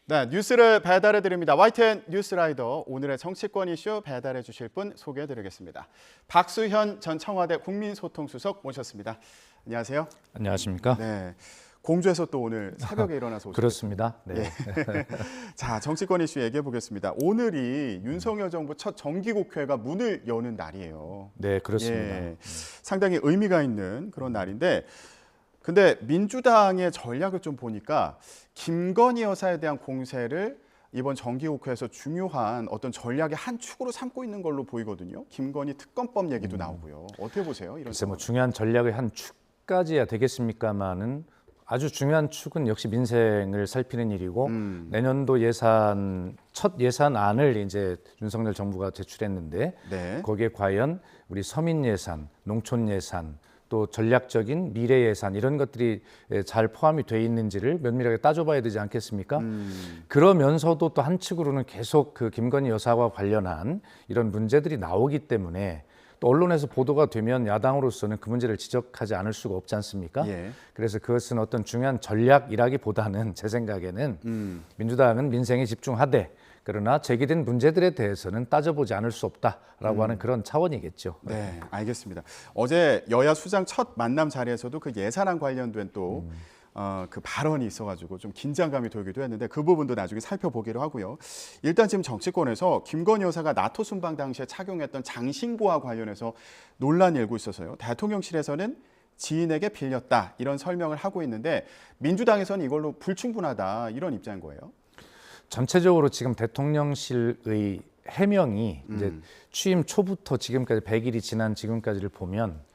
네, 뉴스를 배달해 드립니다. YTN 뉴스라이더 오늘의 정치권 이슈 배달해 주실 분 소개해 드리겠습니다. 박수현 전 청와대 국민소통수석 모셨습니다. 안녕하세요. 안녕하십니까? 네. 공주에서 또 오늘 새벽에 일어나서 오셨습니다. 그렇습니다. 네. 예. 자, 정치권 이슈 얘기해 보겠습니다. 오늘이 윤석열 정부 첫 정기국회가 문을 여는 날이에요. 네, 그렇습니다. 예. 상당히 의미가 있는 그런 날인데 근데 민주당의 전략을 좀 보니까 김건희 여사에 대한 공세를 이번 정기국회에서 중요한 어떤 전략의 한 축으로 삼고 있는 걸로 보이거든요. 김건희 특검법 얘기도 나오고요. 어떻게 보세요? 이런 글쎄 뭐 상황. 중요한 전략의 한 축까지야 되겠습니까마는 아주 중요한 축은 역시 민생을 살피는 일이고 내년도 예산 첫 예산안을 이제 윤석열 정부가 제출했는데 네. 거기에 과연 우리 서민 예산, 농촌 예산 또 전략적인 미래 예산 이런 것들이 잘 포함이 돼 있는지를 면밀하게 따져봐야 되지 않겠습니까? 그러면서도 또 한측으로는 계속 그 김건희 여사와 관련한 이런 문제들이 나오기 때문에 또 언론에서 보도가 되면 야당으로서는 그 문제를 지적하지 않을 수가 없지 않습니까? 예. 그래서 그것은 어떤 중요한 전략이라기보다는 제 생각에는 민주당은 민생에 집중하되 그러나 제기된 문제들에 대해서는 따져보지 않을 수 없다라고 하는 그런 차원이겠죠. 네, 알겠습니다. 어제 여야 수장 첫 만남 자리에서도 그 예산안 관련된 또 그 발언이 있어가지고 좀 긴장감이 돌기도 했는데 그 부분도 나중에 살펴보기로 하고요. 일단 지금 정치권에서 김건희 여사가 나토 순방 당시에 착용했던 장신구와 관련해서 논란이 일고 있어서요. 대통령실에서는 지인에게 빌렸다 이런 설명을 하고 있는데 민주당에서는 이걸로 불충분하다 이런 입장인 거예요. 전체적으로 지금 대통령실의 해명이 이제 취임 초부터 지금까지 100일이 지난 지금까지를 보면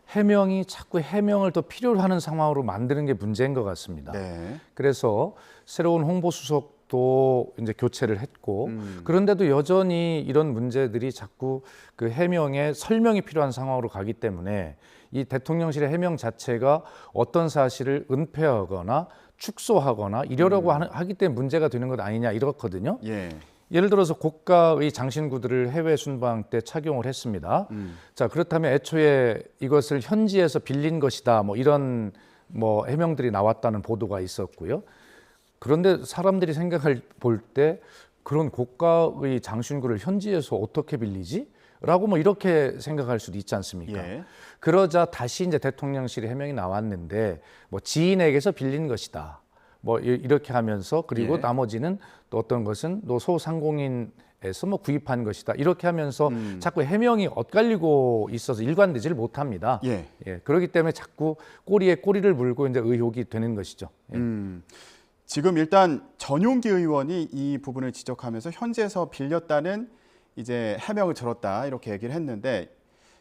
해명이 자꾸 해명을 더 필요로 하는 상황으로 만드는 게 문제인 것 같습니다. 네. 그래서 새로운 홍보수석도 이제 교체를 했고 그런데도 여전히 이런 문제들이 자꾸 그 해명에 설명이 필요한 상황으로 가기 때문에 이 대통령실의 해명 자체가 어떤 사실을 은폐하거나 축소하거나 이러려고 하기 때문에 문제가 되는 것 아니냐 이렇거든요. 예. 예를 들어서 고가의 장신구들을 해외 순방 때 착용을 했습니다. 자, 그렇다면 애초에 이것을 현지에서 빌린 것이다. 뭐 이런 뭐 해명들이 나왔다는 보도가 있었고요. 그런데 사람들이 생각을 볼 때 그런 고가의 장신구를 현지에서 어떻게 빌리지? 라고 뭐 이렇게 생각할 수도 있지 않습니까? 예. 그러자 다시 이제 대통령실의 해명이 나왔는데 뭐 지인에게서 빌린 것이다. 뭐 이렇게 하면서 그리고 예. 나머지는 또 어떤 것은 또 소상공인에서 뭐 구입한 것이다. 이렇게 하면서 자꾸 해명이 엇갈리고 있어서 일관되지를 못합니다. 예. 예, 그렇기 때문에 자꾸 꼬리에 꼬리를 물고 이제 의혹이 되는 것이죠. 예. 지금 일단 전용기 의원이 이 부분을 지적하면서 현지에서 빌렸다는 이제 해명을 들었다 이렇게 얘기를 했는데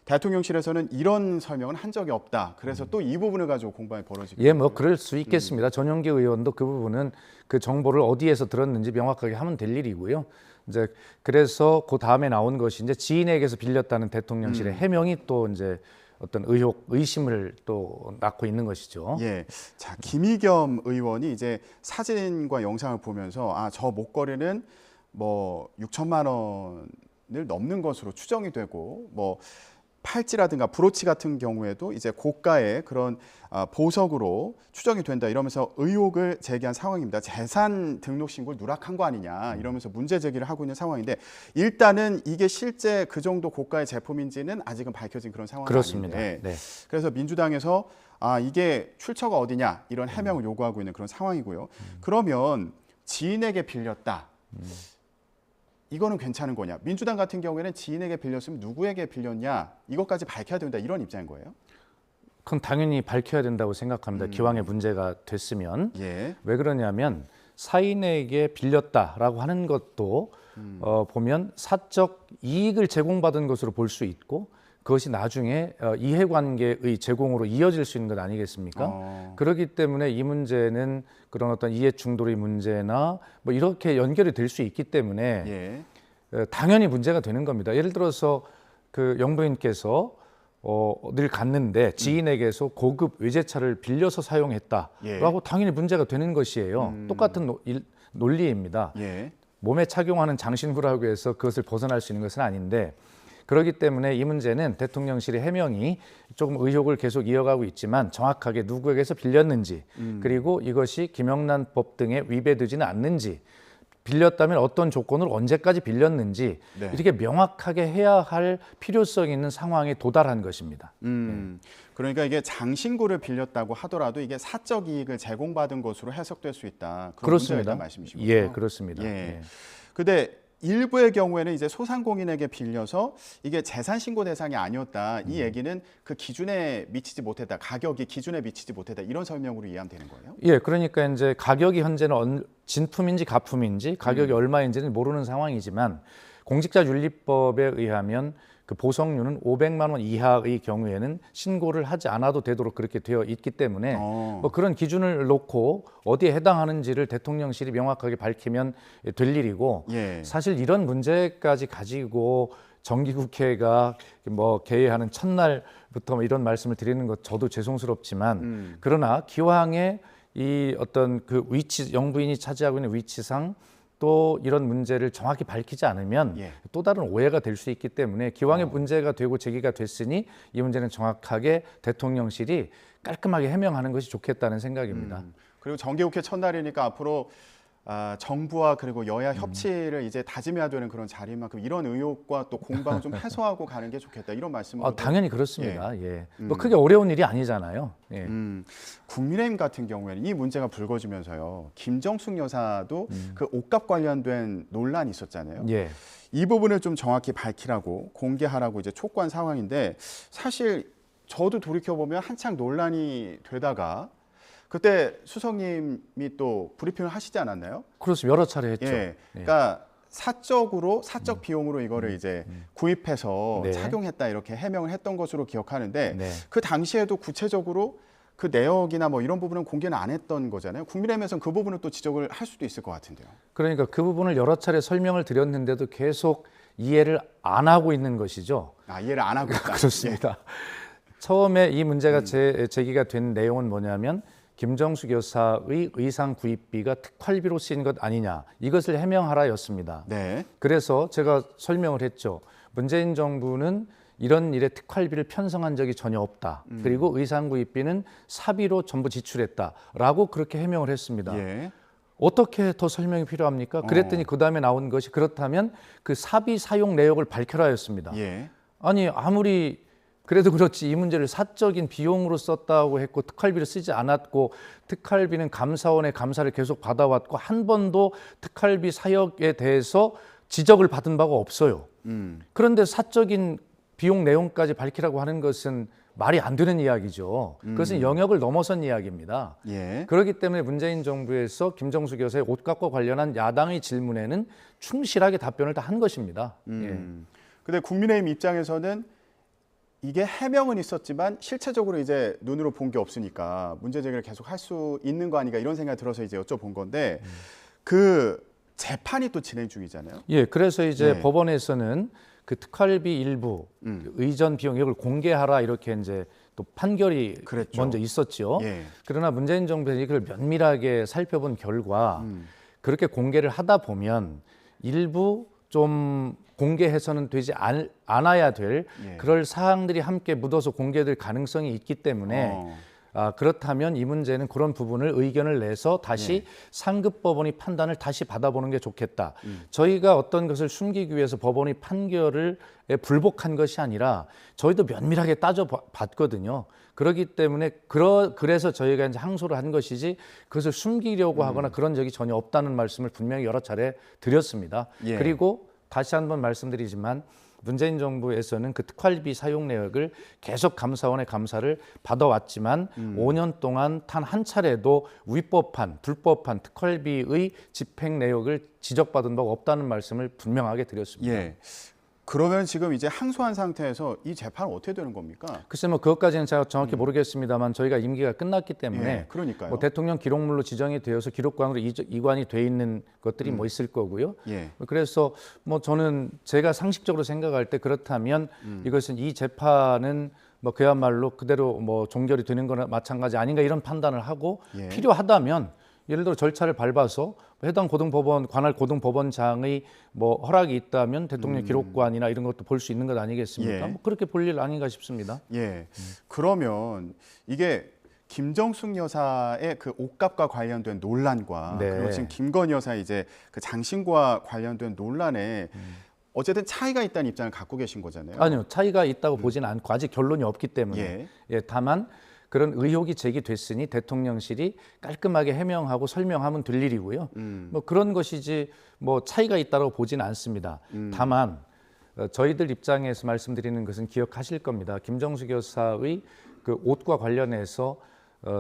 대통령실에서는 이런 설명은 한 적이 없다. 그래서 또 이 부분을 가지고 공방이 벌어지고. 예, 뭐 그럴 수 있겠습니다. 전용기 의원도 그 부분은 그 정보를 어디에서 들었는지 명확하게 하면 될 일이고요. 이제 그래서 그 다음에 나온 것이 이제 지인에게서 빌렸다는 대통령실의 해명이 또 이제 어떤 의혹, 의심을 또 낳고 있는 것이죠. 예. 자, 김의겸 의원이 이제 사진과 영상을 보면서 저 목걸이는 뭐 6천만 원을 넘는 것으로 추정이 되고 뭐 팔찌라든가 브로치 같은 경우에도 이제 고가의 그런 보석으로 추정이 된다 이러면서 의혹을 제기한 상황입니다. 재산 등록 신고를 누락한 거 아니냐 이러면서 문제 제기를 하고 있는 상황인데 일단은 이게 실제 그 정도 고가의 제품인지는 아직은 밝혀진 그런 상황이 그렇습니다. 아닌데 네. 그래서 민주당에서 이게 출처가 어디냐 이런 해명을 요구하고 있는 그런 상황이고요. 그러면 지인에게 빌렸다. 이거는 괜찮은 거냐? 민주당 같은 경우에는 지인에게 빌렸으면 누구에게 빌렸냐? 이것까지 밝혀야 된다 이런 입장인 거예요? 그건 당연히 밝혀야 된다고 생각합니다. 기왕에 문제가 됐으면. 예. 왜 그러냐면 사인에게 빌렸다라고 하는 것도 보면 사적 이익을 제공받은 것으로 볼 수 있고 그것이 나중에 이해관계의 제공으로 이어질 수 있는 것 아니겠습니까? 그렇기 때문에 이 문제는 그런 어떤 이해 충돌의 문제나 뭐 이렇게 연결이 될 수 있기 때문에 당연히 문제가 되는 겁니다. 예를 들어서 그 영부인께서 늘 갔는데 지인에게서 고급 외제차를 빌려서 사용했다라고 당연히 문제가 되는 것이에요. 똑같은 논리입니다. 몸에 착용하는 장신구라고 해서 그것을 벗어날 수 있는 것은 아닌데 그렇기 때문에 이 문제는 대통령실의 해명이 조금 의혹을 계속 이어가고 있지만 정확하게 누구에게서 빌렸는지 그리고 이것이 김영란법 등에 위배되지는 않는지 빌렸다면 어떤 조건으로 언제까지 빌렸는지 네. 이렇게 명확하게 해야 할 필요성이 있는 상황에 도달한 것입니다. 그러니까 이게 장신구를 빌렸다고 하더라도 이게 사적 이익을 제공받은 것으로 해석될 수 있다. 그런 문제가 있다는 말씀이시군요. 예, 그렇습니다. 예. 예. 근데 일부의 경우에는 이제 소상공인에게 빌려서 이게 재산 신고 대상이 아니었다. 이 얘기는 그 기준에 미치지 못했다. 가격이 기준에 미치지 못했다. 이런 설명으로 이해하면 되는 거예요? 예, 그러니까 이제 가격이 현재는 진품인지 가품인지 가격이 얼마인지는 모르는 상황이지만 공직자윤리법에 의하면 그 보석류는 500만 원 이하의 경우에는 신고를 하지 않아도 되도록 그렇게 되어 있기 때문에 뭐 그런 기준을 놓고 어디에 해당하는지를 대통령실이 명확하게 밝히면 될 일이고 예. 사실 이런 문제까지 가지고 정기국회가 뭐 개회하는 첫날부터 뭐 이런 말씀을 드리는 것 저도 죄송스럽지만 그러나 기왕에 이 어떤 그 위치 영부인이 차지하고 있는 위치상 또 이런 문제를 정확히 밝히지 않으면 예. 또 다른 오해가 될 수 있기 때문에 기왕에 문제가 되고 제기가 됐으니 이 문제는 정확하게 대통령실이 깔끔하게 해명하는 것이 좋겠다는 생각입니다. 그리고 정기국회 첫날이니까 앞으로 정부와 그리고 여야 협치를 이제 다짐해야 되는 그런 자리인 만큼 이런 의혹과 또 공방을 좀 해소하고 가는 게 좋겠다. 이런 말씀을 당연히 그렇습니다. 예. 뭐 크게 어려운 일이 아니잖아요. 예. 국민의힘 같은 경우에는 이 문제가 불거지면서요. 김정숙 여사도 그 옷값 관련된 논란이 있었잖아요. 예. 이 부분을 좀 정확히 밝히라고 공개하라고 이제 촉구한 상황인데 사실 저도 돌이켜 보면 한창 논란이 되다가 그때 수석님이 또 브리핑을 하시지 않았나요? 그렇습니다. 여러 차례 했죠. 예. 그러니까 사적 비용으로 이거를 이제 구입해서 네. 착용했다 이렇게 해명을 했던 것으로 기억하는데 네. 그 당시에도 구체적으로 그 내역이나 뭐 이런 부분은 공개는 안 했던 거잖아요. 국민의힘에서는 그 부분을 또 지적을 할 수도 있을 것 같은데요. 그러니까 그 부분을 여러 차례 설명을 드렸는데도 계속 이해를 안 하고 있는 것이죠. 이해를 안 하고 있다. 그렇습니다. 처음에 이 문제가 제기가 된 내용은 뭐냐면 김정숙 여사의 의상 구입비가 특활비로 쓰인 것 아니냐 이것을 해명하라였습니다. 네. 그래서 제가 설명을 했죠. 문재인 정부는 이런 일에 특활비를 편성한 적이 전혀 없다. 그리고 의상 구입비는 사비로 전부 지출했다라고 그렇게 해명을 했습니다. 예. 어떻게 더 설명이 필요합니까? 그랬더니 그 다음에 나온 것이 그렇다면 그 사비 사용 내역을 밝혀라였습니다. 예. 아니 아무리 그래도 그렇지 이 문제를 사적인 비용으로 썼다고 했고 특활비를 쓰지 않았고 특활비는 감사원의 감사를 계속 받아왔고 한 번도 특활비 사역에 대해서 지적을 받은 바가 없어요. 그런데 사적인 비용 내용까지 밝히라고 하는 것은 말이 안 되는 이야기죠. 그것은 영역을 넘어선 이야기입니다. 예. 그렇기 때문에 문재인 정부에서 김정숙 여사의 옷값과 관련한 야당의 질문에는 충실하게 답변을 다 한 것입니다. 근데 국민의힘 입장에서는 이게 해명은 있었지만 실체적으로 이제 눈으로 본 게 없으니까 문제 제기를 계속 할 수 있는 거 아닌가 이런 생각이 들어서 이제 여쭤본 건데 그 재판이 또 진행 중이잖아요. 예, 그래서 이제 네. 법원에서는 그 특활비 일부 의전 비용 이걸 공개하라 이렇게 이제 또 판결이 그랬죠. 먼저 있었죠. 예. 그러나 문재인 정부에서 이걸 면밀하게 살펴본 결과 그렇게 공개를 하다 보면 일부 좀 공개해서는 되지 않아야 될 예. 그럴 사항들이 함께 묻어서 공개될 가능성이 있기 때문에 그렇다면 이 문제는 그런 부분을 의견을 내서 다시 상급 법원이 판단을 다시 받아보는 게 좋겠다. 저희가 어떤 것을 숨기기 위해서 법원이 판결을 불복한 것이 아니라 저희도 면밀하게 따져봤거든요. 그렇기 때문에 그래서 저희가 이제 항소를 한 것이지 그것을 숨기려고 하거나 그런 적이 전혀 없다는 말씀을 분명히 여러 차례 드렸습니다. 예. 그리고 다시 한번 말씀드리지만 문재인 정부에서는 그 특활비 사용 내역을 계속 감사원의 감사를 받아왔지만 5년 동안 단 한 차례도 위법한 불법한 특활비의 집행 내역을 지적받은 바가 없다는 말씀을 분명하게 드렸습니다. 예. 그러면 지금 이제 항소한 상태에서 이 재판은 어떻게 되는 겁니까? 글쎄 뭐 그것까지는 제가 정확히 모르겠습니다만 저희가 임기가 끝났기 때문에 예, 그러니까요. 뭐 대통령 기록물로 지정이 되어서 기록관으로 이관이 돼 있는 것들이 뭐 있을 거고요. 예. 그래서 뭐 저는 제가 상식적으로 생각할 때 그렇다면 이것은 이 재판은 뭐 그야말로 그대로 뭐 종결이 되는 거나 마찬가지 아닌가 이런 판단을 하고 예. 필요하다면 예를 들어 절차를 밟아서 해당 고등법원 관할 고등법원장의 뭐 허락이 있다면 대통령 기록관이나 이런 것도 볼 수 있는 것 아니겠습니까? 예. 뭐 그렇게 볼 일 아닌가 싶습니다. 예. 그러면 이게 김정숙 여사의 그 옷값과 관련된 논란과 네. 그리고 지금 김건희 여사 이제 그 장신과 관련된 논란에 어쨌든 차이가 있다는 입장을 갖고 계신 거잖아요. 아니요, 차이가 있다고 보지는 않고 아직 결론이 없기 때문에 예. 예, 다만 그런 의혹이 제기됐으니 대통령실이 깔끔하게 해명하고 설명하면 될 일이고요. 뭐 그런 것이지 뭐 차이가 있다고 보지는 않습니다. 다만 저희들 입장에서 말씀드리는 것은 기억하실 겁니다. 김정숙 여사의 그 옷과 관련해서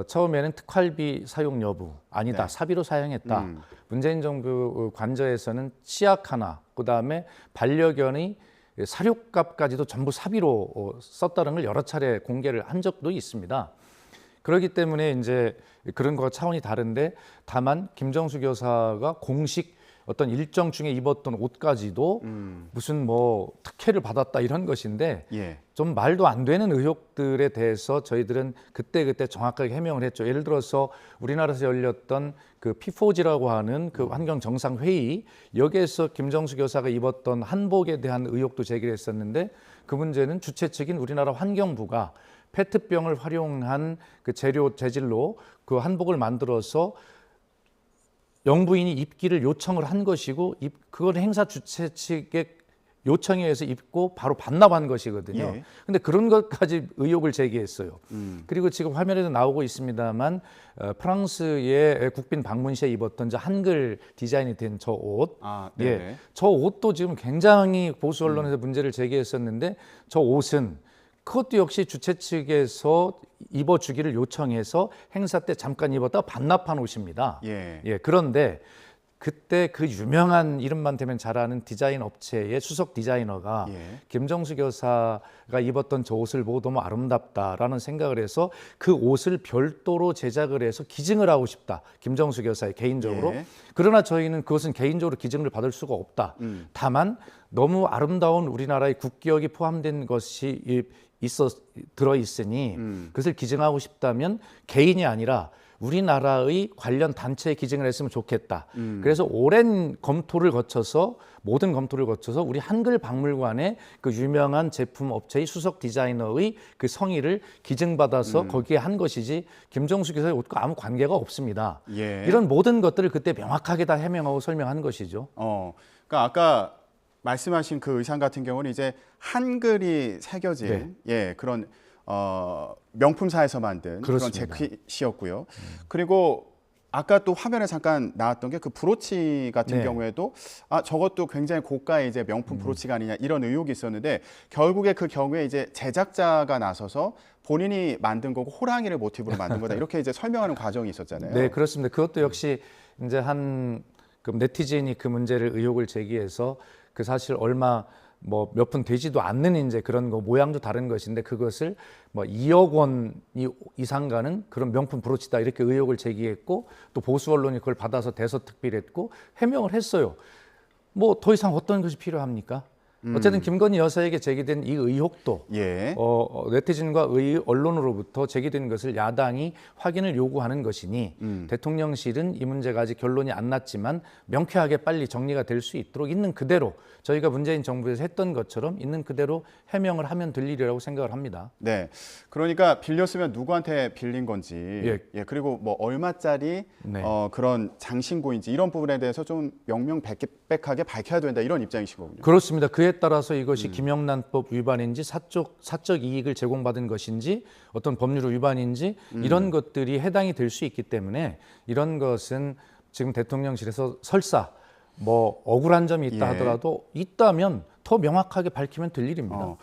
처음에는 특활비 사용 여부 아니다, 사비로 사용했다. 문재인 정부 관저에서는 치약 하나, 그다음에 반려견의 사료값까지도 전부 사비로 썼다는 걸 여러 차례 공개를 한 적도 있습니다. 그렇기 때문에 이제 그런 거와 차원이 다른데, 다만 김정숙 여사가 공식 어떤 일정 중에 입었던 옷까지도 무슨 뭐 특혜를 받았다 이런 것인데 예. 좀 말도 안 되는 의혹들에 대해서 저희들은 그때 정확하게 해명을 했죠. 예를 들어서 우리나라에서 열렸던 그 P4G라고 하는 그 환경 정상 회의, 여기에서 김정숙 여사가 입었던 한복에 대한 의혹도 제기를 했었는데, 그 문제는 주최 측인 우리나라 환경부가 페트병을 활용한 그 재료 재질로 그 한복을 만들어서 영부인이 입기를 요청을 한 것이고, 그걸 행사 주최 측의 요청에 의해서 입고 바로 반납한 것이거든요. 예. 근데 그런 것까지 의혹을 제기했어요. 그리고 지금 화면에도 나오고 있습니다만 프랑스의 국빈 방문 시에 입었던 저 한글 디자인이 된 저 옷, 아, 예, 네. 저 옷도 지금 굉장히 보수 언론에서 문제를 제기했었는데, 저 옷은 그것도 역시 주최 측에서 입어주기를 요청해서 행사 때 잠깐 입었다가 반납한 옷입니다. 예. 예, 그런데 그때 그 유명한 이름만 대면 잘 아는 디자인 업체의 수석 디자이너가 예. 김정숙 여사가 입었던 저 옷을 보고 너무 아름답다라는 생각을 해서 그 옷을 별도로 제작을 해서 기증을 하고 싶다. 김정숙 여사의 개인적으로. 예. 그러나 저희는 그것은 개인적으로 기증을 받을 수가 없다. 다만 너무 아름다운 우리나라의 국기역이 포함된 것이 들어 있으니 그것을 기증하고 싶다면 개인이 아니라 우리나라의 관련 단체에 기증을 했으면 좋겠다. 그래서 오랜 검토를 거쳐서, 모든 검토를 거쳐서 우리 한글 박물관에 그 유명한 제품 업체의 수석 디자이너의 그 성의를 기증받아서 거기에 한 것이지 김정숙 여사의 옷과 아무 관계가 없습니다. 예. 이런 모든 것들을 그때 명확하게 다 해명하고 설명한 것이죠. 그러니까 아까 말씀하신 그 의상 같은 경우는 이제 한글이 새겨진 예, 그런 명품사에서 만든 그렇습니다. 그런 재킷이었고요. 그리고 아까 또 화면에 잠깐 나왔던 게 그 브로치 같은 네. 경우에도 저것도 굉장히 고가의 이제 명품 브로치가 아니냐 이런 의혹이 있었는데, 결국에 그 경우에 이제 제작자가 나서서 본인이 만든 거고 호랑이를 모티브로 만든 거다 이렇게 이제 설명하는 과정이 있었잖아요. 네, 그렇습니다. 그것도 역시 이제 그 네티즌이 그 문제를 의혹을 제기해서 그 사실 얼마 뭐 몇 푼 되지도 않는 이제 그런 거 모양도 다른 것인데, 그것을 뭐 2억 원 이상 가는 그런 명품 브로치다 이렇게 의혹을 제기했고, 또 보수 언론이 그걸 받아서 대서특필했고 해명을 했어요. 뭐 더 이상 어떤 것이 필요합니까? 어쨌든 김건희 여사에게 제기된 이 의혹도 예. 네티즌과 언론으로부터 제기된 것을 야당이 확인을 요구하는 것이니 대통령실은 이 문제가 아직 결론이 안 났지만 명쾌하게 빨리 정리가 될 수 있도록 있는 그대로 저희가 문재인 정부에서 했던 것처럼 있는 그대로 해명을 하면 될 일이라고 생각을 합니다. 네. 그러니까 빌렸으면 누구한테 빌린 건지, 예. 그리고 뭐 얼마짜리 네. 그런 장신구인지 이런 부분에 대해서 좀 명명백백하게 밝혀야 된다 이런 입장이신 거군요. 그렇습니다. 그에 따라서 이것이 김영란법 위반인지 사적 이익을 제공받은 것인지 어떤 법률 위반인지 이런 것들이 해당이 될 수 있기 때문에, 이런 것은 지금 대통령실에서 설사 뭐 억울한 점이 있다 하더라도 있다면 더 명확하게 밝히면 될 일입니다.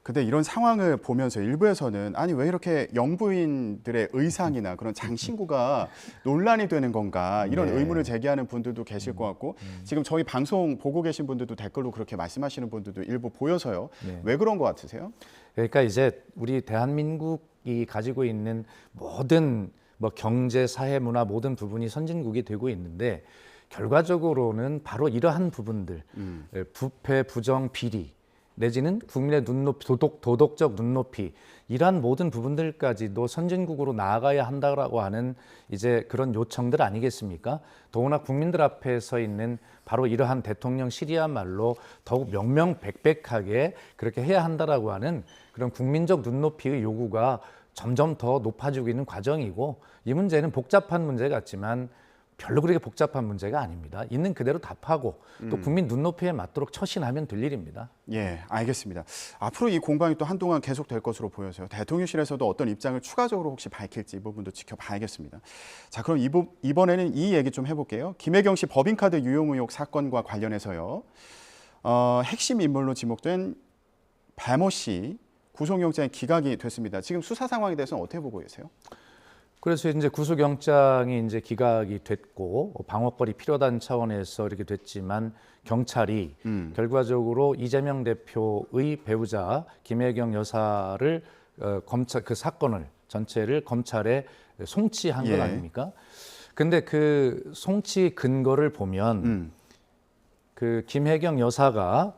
근데 이런 상황을 보면서 일부에서는 아니 왜 이렇게 영부인들의 의상이나 그런 장신구가 논란이 되는 건가 이런 의문을 제기하는 분들도 계실 것 같고, 지금 저희 방송 보고 계신 분들도 댓글로 그렇게 말씀하시는 분들도 일부 보여서요. 왜 그런 것 같으세요? 그러니까 이제 우리 대한민국이 가지고 있는 모든 뭐 경제, 사회, 문화 모든 부분이 선진국이 되고 있는데, 결과적으로는 바로 이러한 부분들, 부패, 부정, 비리, 내지는 국민의 눈높이, 도덕적 눈높이 이러한 모든 부분들까지도 선진국으로 나아가야 한다라고 하는 이제 그런 요청들 아니겠습니까? 더구나 국민들 앞에 서 있는 바로 이러한 대통령실이야말로 더욱 명명백백하게 그렇게 해야 한다라고 하는 그런 국민적 눈높이의 요구가 점점 더 높아지고 있는 과정이고, 이 문제는 복잡한 문제 같지만 별로 그렇게 복잡한 문제가 아닙니다. 있는 그대로 답하고 또 국민 눈높이에 맞도록 처신하면 될 일입니다. 예, 알겠습니다. 앞으로 이 공방이 또 한동안 계속될 것으로 보여서요. 대통령실에서도 어떤 입장을 추가적으로 혹시 밝힐지 이 부분도 지켜봐야겠습니다. 자, 그럼 이번에는 이 얘기 좀 해볼게요. 김혜경 씨 법인카드 유용 의혹 사건과 관련해서요. 핵심 인물로 지목된 배모 씨 구속영장이 기각이 됐습니다. 지금 수사 상황에 대해서는 어떻게 보고 계세요? 그래서 이제 구속영장이 이제 기각이 됐고 방어권이 필요하다는 차원에서 이렇게 됐지만 경찰이 결과적으로 이재명 대표의 배우자 김혜경 여사를 검찰 그 사건을 전체를 검찰에 송치한 것 아닙니까? 근데 그 송치 근거를 보면 그 김혜경 여사가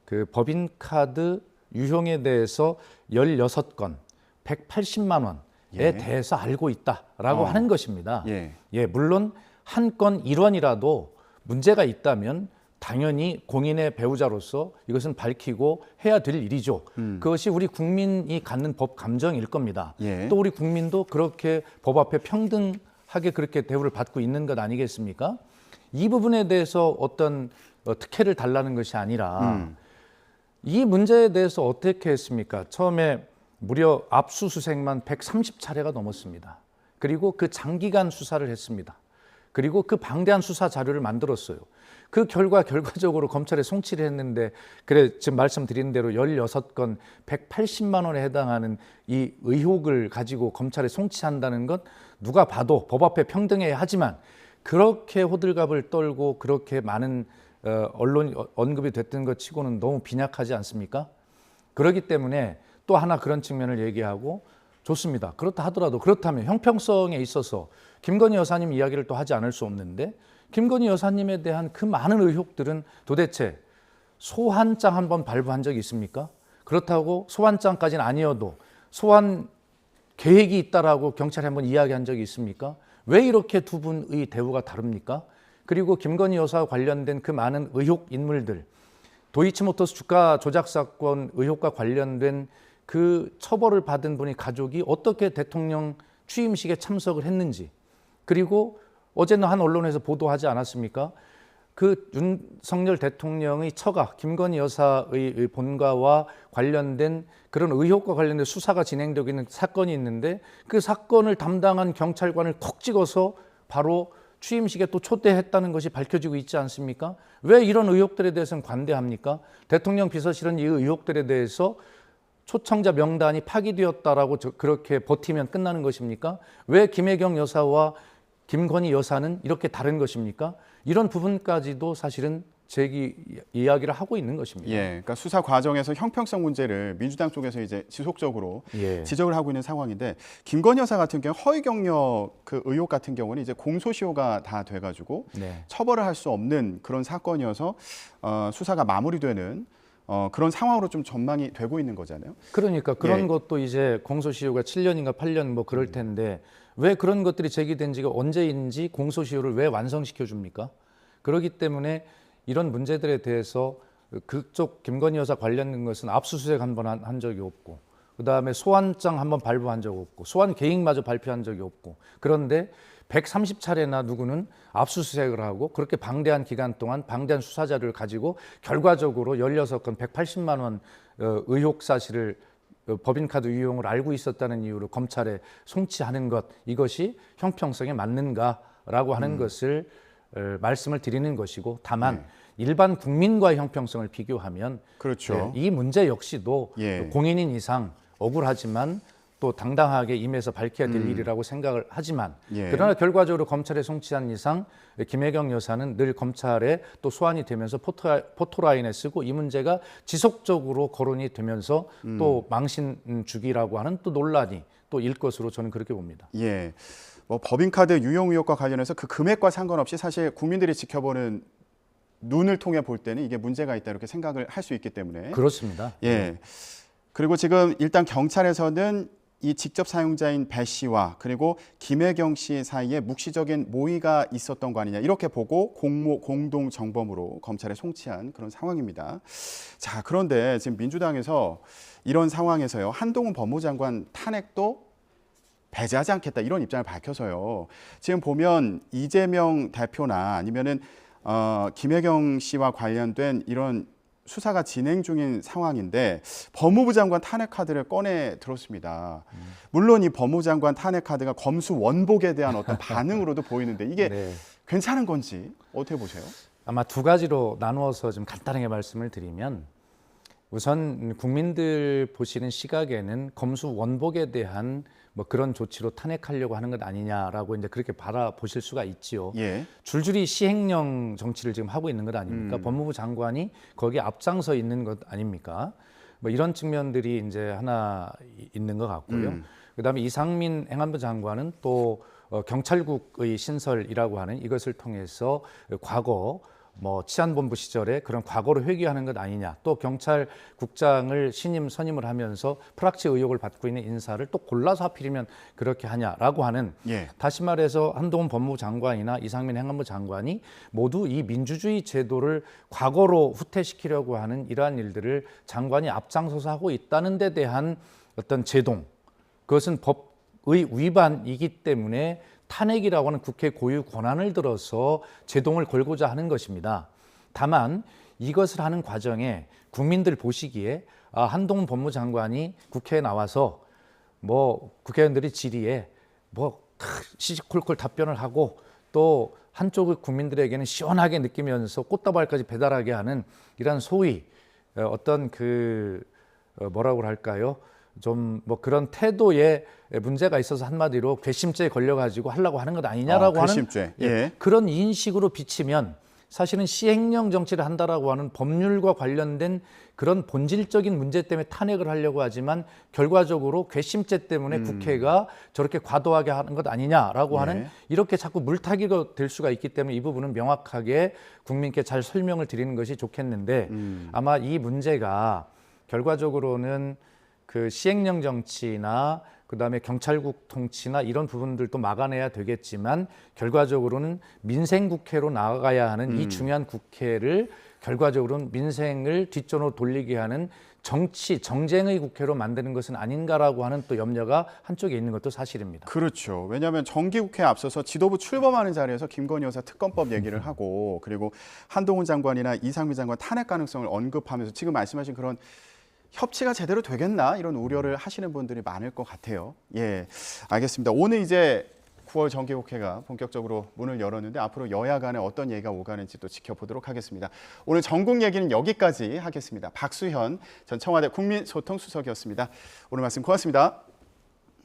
그 법인카드 유형에 대해서 16건 180만 원에 대해서 알고 있다라고 하는 것입니다. 물론 한 건 1원이라도 문제가 있다면 당연히 공인의 배우자로서 이것은 밝히고 해야 될 일이죠. 그것이 우리 국민이 갖는 법 감정일 겁니다. 또 우리 국민도 그렇게 법 앞에 평등하게 그렇게 대우를 받고 있는 것 아니겠습니까? 이 부분에 대해서 어떤 특혜를 달라는 것이 아니라 이 문제에 대해서 어떻게 했습니까? 처음에 무려 압수수색만 130차례가 넘었습니다. 그리고 그 장기간 수사를 했습니다. 그리고 그 방대한 수사 자료를 만들었어요. 그 결과적으로 검찰에 송치를 했는데, 그래 지금 말씀드린 대로 16건 180만 원에 해당하는 이 의혹을 가지고 검찰에 송치한다는 것, 누가 봐도 법 앞에 평등해야 하지만 그렇게 호들갑을 떨고 그렇게 많은 언론 언급이 됐던 것 치고는 너무 빈약하지 않습니까? 그렇기 때문에 또 하나 그런 측면을 얘기하고, 좋습니다. 그렇다 하더라도 그렇다면 형평성에 있어서 김건희 여사님 이야기를 또 하지 않을 수 없는데, 김건희 여사님에 대한 그 많은 의혹들은 도대체 소환장 한번 발부한 적이 있습니까? 그렇다고 소환장까지는 아니어도 소환 계획이 있다라고 경찰에 한번 이야기한 적이 있습니까? 왜 이렇게 두 분의 대우가 다릅니까? 그리고 김건희 여사와 관련된 그 많은 의혹 인물들, 도이치모터스 주가 조작 사건 의혹과 관련된 그 처벌을 받은 분의 가족이 어떻게 대통령 취임식에 참석을 했는지, 그리고 어제는 한 언론에서 보도하지 않았습니까? 그 윤석열 대통령의 처가 김건희 여사의 본가와 관련된 그런 의혹과 관련된 수사가 진행되고 있는 사건이 있는데, 그 사건을 담당한 경찰관을 콕 찍어서 바로 취임식에 또 초대했다는 것이 밝혀지고 있지 않습니까? 왜 이런 의혹들에 대해서는 관대합니까? 대통령 비서실은 이 의혹들에 대해서 초청자 명단이 파기되었다라고 그렇게 버티면 끝나는 것입니까? 왜 김혜경 여사와 김건희 여사는 이렇게 다른 것입니까? 이런 부분까지도 사실은 이야기를 하고 있는 것입니다. 그러니까 수사 과정에서 형평성 문제를 민주당 쪽에서 이제 지속적으로 지적을 하고 있는 상황인데, 김건희 여사 같은 경우 허위 경력 그 의혹 같은 경우는 이제 공소시효가 다 돼가지고 처벌을 할 수 없는 그런 사건이어서 수사가 마무리되는 그런 상황으로 좀 전망이 되고 있는 거잖아요. 그러니까 그런 것도 이제 공소시효가 7년인가 8년 뭐 그럴 텐데 왜 그런 것들이 제기된 지가 언제인지 공소시효를 왜 완성시켜 줍니까? 그렇기 때문에 이런 문제들에 대해서 그쪽 김건희 여사 관련된 것은 압수수색 한번 한 적이 없고, 그다음에 소환장 한번 발부한 적 없고, 소환 계획마저 발표한 적이 없고, 그런데 130차례나 누구는 압수수색을 하고 그렇게 방대한 기간 동안 방대한 수사 자료를 가지고 결과적으로 16건 180만 원 의혹 사실을 법인카드 유용을 알고 있었다는 이유로 검찰에 송치하는 것, 이것이 형평성에 맞는가라고 하는 것을 말씀을 드리는 것이고, 다만 일반 국민과의 형평성을 비교하면 이 문제 역시도 공인인 이상 억울하지만 또 당당하게 임해서 밝혀야 될 일이라고 생각을 하지만, 그러나 결과적으로 검찰에 송치한 이상 김혜경 여사는 늘 검찰에 또 소환이 되면서 포토라인에 쓰고, 이 문제가 지속적으로 거론이 되면서 또 망신 주기라고 하는 또 논란이 또 일 것으로 저는 그렇게 봅니다. 뭐 법인카드 유용 의혹과 관련해서 그 금액과 상관없이 사실 국민들이 지켜보는 눈을 통해 볼 때는 이게 문제가 있다 이렇게 생각을 할 수 있기 때문에 그렇습니다. 예. 그리고 지금 일단 경찰에서는 이 직접 사용자인 배 씨와 그리고 김혜경 씨 사이에 묵시적인 모의가 있었던 거 아니냐 이렇게 보고 공동 정범으로 검찰에 송치한 그런 상황입니다. 자, 그런데 지금 민주당에서 이런 상황에서요. 한동훈 법무장관 탄핵도 배제하지 않겠다 이런 입장을 밝혀서요. 지금 보면 이재명 대표나 아니면은 김혜경 씨와 관련된 이런 수사가 진행 중인 상황인데 법무부 장관 탄핵 카드를 꺼내 들었습니다. 물론 이 법무부 장관 탄핵 카드가 검수 원복에 대한 어떤 반응으로도 보이는데 이게 네. 괜찮은 건지 어떻게 보세요? 아마 두 가지로 나누어서 좀 간단하게 말씀을 드리면 우선 국민들 보시는 시각에는 검수 원복에 대한 뭐 그런 조치로 탄핵하려고 하는 것 아니냐라고 이제 그렇게 바라보실 수가 있지요. 예. 줄줄이 시행령 정치를 지금 하고 있는 것 아닙니까? 법무부 장관이 거기에 앞장서 있는 것 아닙니까? 뭐 이런 측면들이 이제 하나 있는 것 같고요. 그다음에 이상민 행안부 장관은 또 경찰국의 신설이라고 하는 이것을 통해서 과거 뭐 치안본부 시절에 그런 과거를 회귀하는 것 아니냐. 또 경찰국장을 선임을 하면서 프락치 의혹을 받고 있는 인사를 또 골라서 하필이면 그렇게 하냐라고 하는 예. 다시 말해서 한동훈 법무부 장관이나 이상민 행안부 장관이 모두 이 민주주의 제도를 과거로 후퇴시키려고 하는 이러한 일들을 장관이 앞장서서 하고 있다는 데 대한 어떤 제동, 그것은 법의 위반이기 때문에 탄핵이라고 하는 국회 고유 권한을 들어서 제동을 걸고자 하는 것입니다. 다만 이것을 하는 과정에 국민들 보시기에 한동훈 법무장관이 국회에 나와서 뭐 국회의원들이 질의에 뭐 시시콜콜 답변을 하고 또 한쪽 국민들에게는 시원하게 느끼면서 꽃다발까지 배달하게 하는 이런 소위 어떤 뭐라고 할까요? 좀 뭐 그런 태도에 문제가 있어서 한마디로 괘씸죄에 걸려가지고 하려고 하는 것 아니냐라고 괘씸죄. 예. 그런 인식으로 비치면 사실은 시행령 정치를 한다라고 하는 법률과 관련된 그런 본질적인 문제 때문에 탄핵을 하려고 하지만 결과적으로 괘씸죄 때문에 국회가 저렇게 과도하게 하는 것 아니냐라고 하는 이렇게 자꾸 물타기가 될 수가 있기 때문에 이 부분은 명확하게 국민께 잘 설명을 드리는 것이 좋겠는데 아마 이 문제가 결과적으로는 그 시행령 정치나 그다음에 경찰국 통치나 이런 부분들도 막아내야 되겠지만 결과적으로는 민생 국회로 나아가야 하는 이 중요한 국회를 결과적으로는 민생을 뒷전으로 돌리게 하는 정쟁의 국회로 만드는 것은 아닌가라고 하는 또 염려가 한쪽에 있는 것도 사실입니다. 그렇죠. 왜냐하면 정기국회에 앞서서 지도부 출범하는 자리에서 김건희 여사 특검법 얘기를 하고 그리고 한동훈 장관이나 이상민 장관 탄핵 가능성을 언급하면서 지금 말씀하신 그런 협치가 제대로 되겠나 이런 우려를 하시는 분들이 많을 것 같아요. 예, 알겠습니다. 오늘 이제 9월 정기국회가 본격적으로 문을 열었는데 앞으로 여야 간에 어떤 얘기가 오가는지 또 지켜보도록 하겠습니다. 오늘 전국 얘기는 여기까지 하겠습니다. 박수현 전 청와대 국민소통수석이었습니다. 오늘 말씀 고맙습니다.